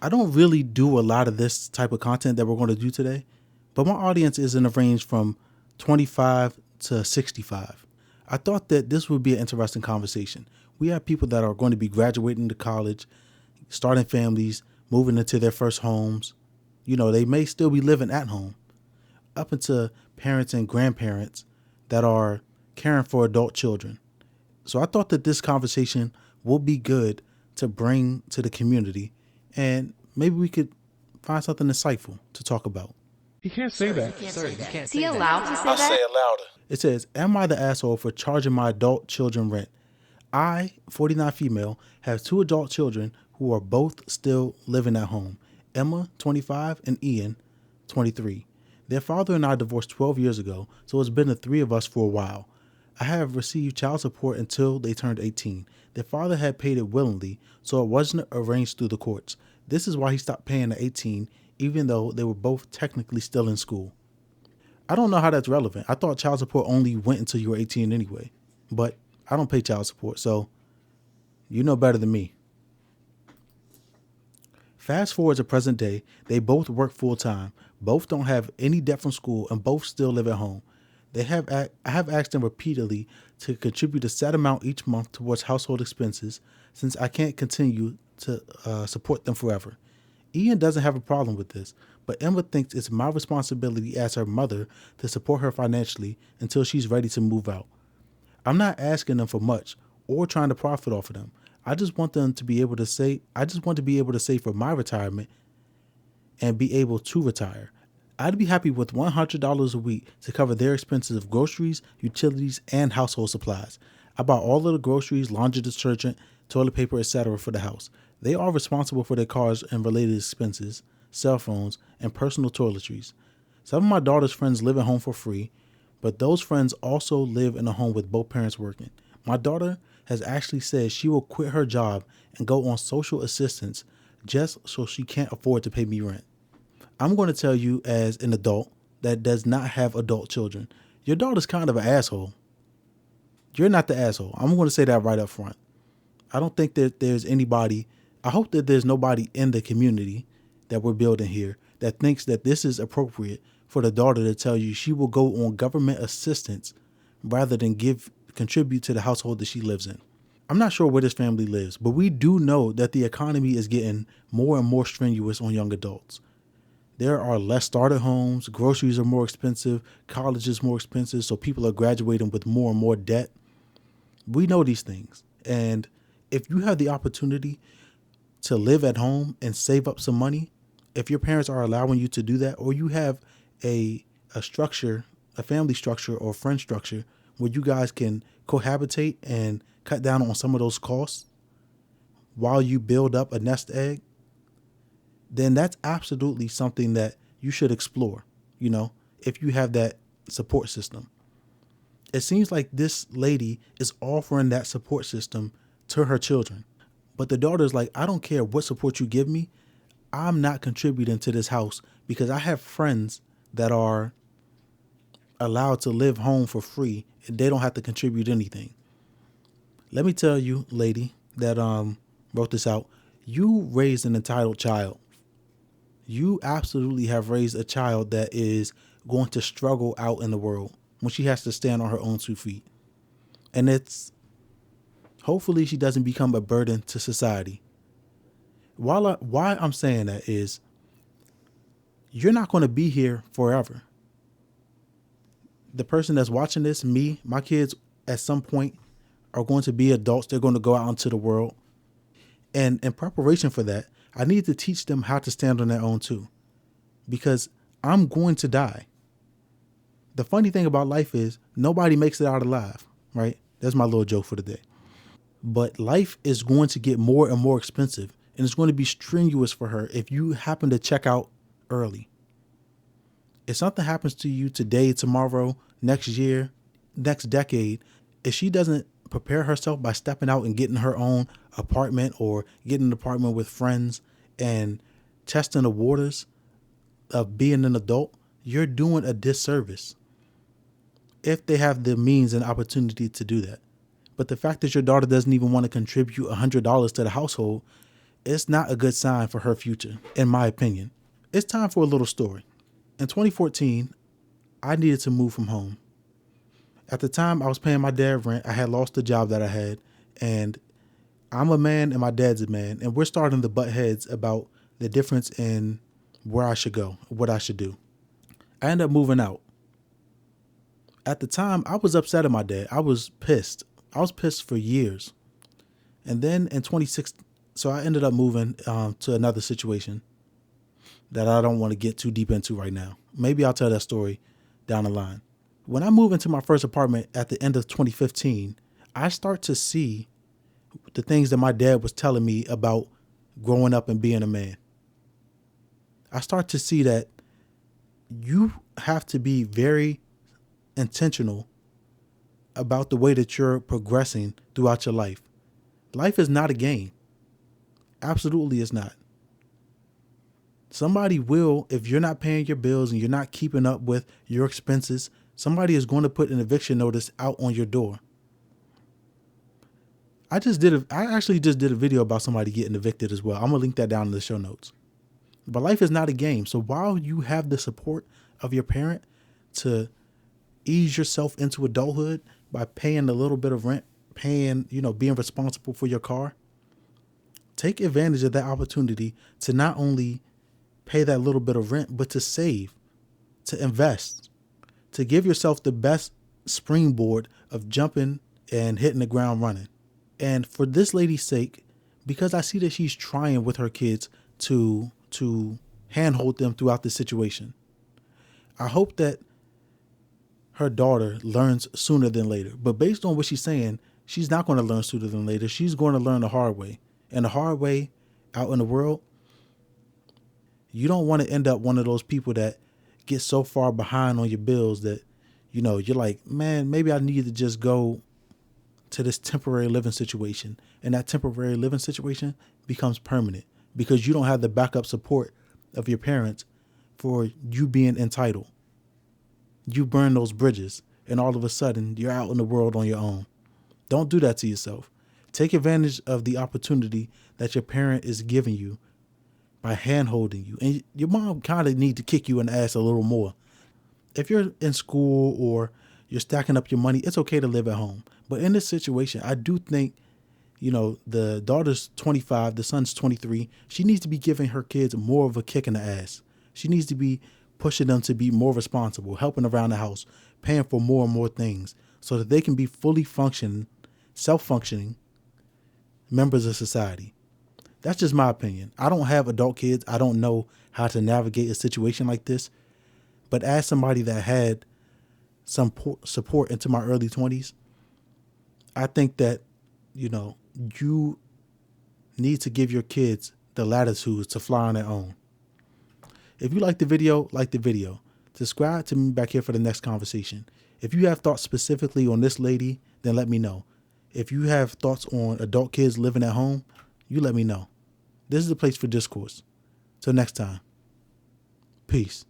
I don't really do a lot of this type of content that we're going to do today, but my audience is in a range from 25 to 65. I thought that this would be an interesting conversation. We have people that are going to be graduating to college, starting families, moving into their first homes. They may still be living at home, up into parents and grandparents that are caring for adult children. So I thought that this conversation would be good to bring to the community, and maybe we could find something insightful to talk about. You can't say that. Sir, you can't Is he say allowed that. to say I'll say that? it louder. It says, am I the asshole for charging my adult children rent? I, 49 female, have 2 adult children who are both still living at home. Emma, 25, and Ian, 23. Their father and I divorced 12 years ago, so it's been the 3 of us for a while. I have received child support until they turned 18. Their father had paid it willingly, so it wasn't arranged through the courts. This is why he stopped paying at 18, even though they were both technically still in school. I don't know how that's relevant. I thought child support only went until you were 18 anyway. But I don't pay child support, so you know better than me. Fast forward to present day, they both work full time, both don't have any debt from school, and both still live at home. I have asked them repeatedly to contribute a set amount each month towards household expenses, since I can't continue to support them forever. Ian doesn't have a problem with this, but Emma thinks it's my responsibility as her mother to support her financially until she's ready to move out. I'm not asking them for much or trying to profit off of them. I just want to be able to save for my retirement and be able to retire. I'd be happy with $100 a week to cover their expenses of groceries, utilities, and household supplies. I buy all of the groceries, laundry detergent, toilet paper, etc. for the house. They are responsible for their cars and related expenses, cell phones, and personal toiletries. Some of my daughter's friends live at home for free, but those friends also live in a home with both parents working. My daughter has actually said she will quit her job and go on social assistance just so she can't afford to pay me rent. I'm going to tell you as an adult that does not have adult children, your daughter's kind of an asshole. You're not the asshole. I'm going to say that right up front. I don't think that there's anybody, I hope that there's nobody in the community that we're building here that thinks that this is appropriate for the daughter to tell you she will go on government assistance rather than contribute to the household that she lives in. I'm not sure where this family lives, but we do know that the economy is getting more and more strenuous on young adults. There are less starter homes, groceries are more expensive, college is more expensive, so people are graduating with more and more debt. We know these things. And if you have the opportunity to live at home and save up some money, if your parents are allowing you to do that, or you have a structure, a family structure or friend structure where you guys can cohabitate and cut down on some of those costs while you build up a nest egg, then that's absolutely something that you should explore, if you have that support system. It seems like this lady is offering that support system to her children. But the daughter's like, I don't care what support you give me. I'm not contributing to this house because I have friends that are allowed to live home for free and they don't have to contribute anything. Let me tell you, lady, that wrote this out. You raised an entitled child. You absolutely have raised a child that is going to struggle out in the world when she has to stand on her own 2 feet. And hopefully she doesn't become a burden to society. Why I'm saying that is you're not going to be here forever. The person that's watching this, me, my kids at some point are going to be adults. They're going to go out into the world. And in preparation for that, I need to teach them how to stand on their own too, because I'm going to die. The funny thing about life is nobody makes it out alive, right? That's my little joke for the day. But life is going to get more and more expensive, and it's going to be strenuous for her if you happen to check out early. If something happens to you today, tomorrow, next year, next decade, if she doesn't prepare herself by stepping out and getting her own apartment or getting an apartment with friends and testing the waters of being an adult, you're doing a disservice if they have the means and opportunity to do that. But the fact that your daughter doesn't even want to contribute $100 to the household It's not a good sign for her future, in my opinion. It's time for a little story. In 2014, I needed to move from home. At the time, I was paying my dad rent. I had lost the job that I had, and I'm a man and my dad's a man, and we're starting to butt heads about the difference in where I should go, what I should do. I ended up moving out. At the time, I was upset at my dad. I was pissed. I was pissed for years. And then in 26, so I ended up moving to another situation that I don't want to get too deep into right now. Maybe I'll tell that story down the line. When I moved into my first apartment at the end of 2015, I start to see the things that my dad was telling me about growing up and being a man. I start to see that you have to be very intentional about the way that you're progressing throughout your life. Life is not a game. Absolutely it's not. Somebody will, if you're not paying your bills and you're not keeping up with your expenses, somebody is going to put an eviction notice out on your door. I actually just did a video about somebody getting evicted as well. I'm gonna link that down in the show notes. But life is not a game. So while you have the support of your parent to ease yourself into adulthood by paying a little bit of rent, being responsible for your car, take advantage of that opportunity to not only pay that little bit of rent, but to save, to invest, to give yourself the best springboard of jumping and hitting the ground running. And for this lady's sake, because I see that she's trying with her kids to handhold them throughout the situation, I hope that her daughter learns sooner than later. But based on what she's saying, she's not going to learn sooner than later. She's going to learn the hard way. And the hard way out in the world, you don't want to end up one of those people that get so far behind on your bills that, you're like, man, maybe I need to just go to this temporary living situation. And that temporary living situation becomes permanent because you don't have the backup support of your parents for you being entitled. You burn those bridges and all of a sudden you're out in the world on your own. Don't do that to yourself. Take advantage of the opportunity that your parent is giving you by hand-holding you. And your mom kind of need to kick you in the ass a little more. If you're in school or you're stacking up your money, it's okay to live at home. But in this situation, I do think, the daughter's 25, the son's 23. She needs to be giving her kids more of a kick in the ass. She needs to be pushing them to be more responsible, helping around the house, paying for more and more things so that they can be fully functioning, self-functioning members of society. That's just my opinion. I don't have adult kids. I don't know how to navigate a situation like this. But as somebody that had some support into my early 20s, I think that, you need to give your kids the latitude to fly on their own. If you like the video, like the video. Subscribe to me back here for the next conversation. If you have thoughts specifically on this lady, then let me know. If you have thoughts on adult kids living at home, you let me know. This is the place for discourse. Till next time. Peace.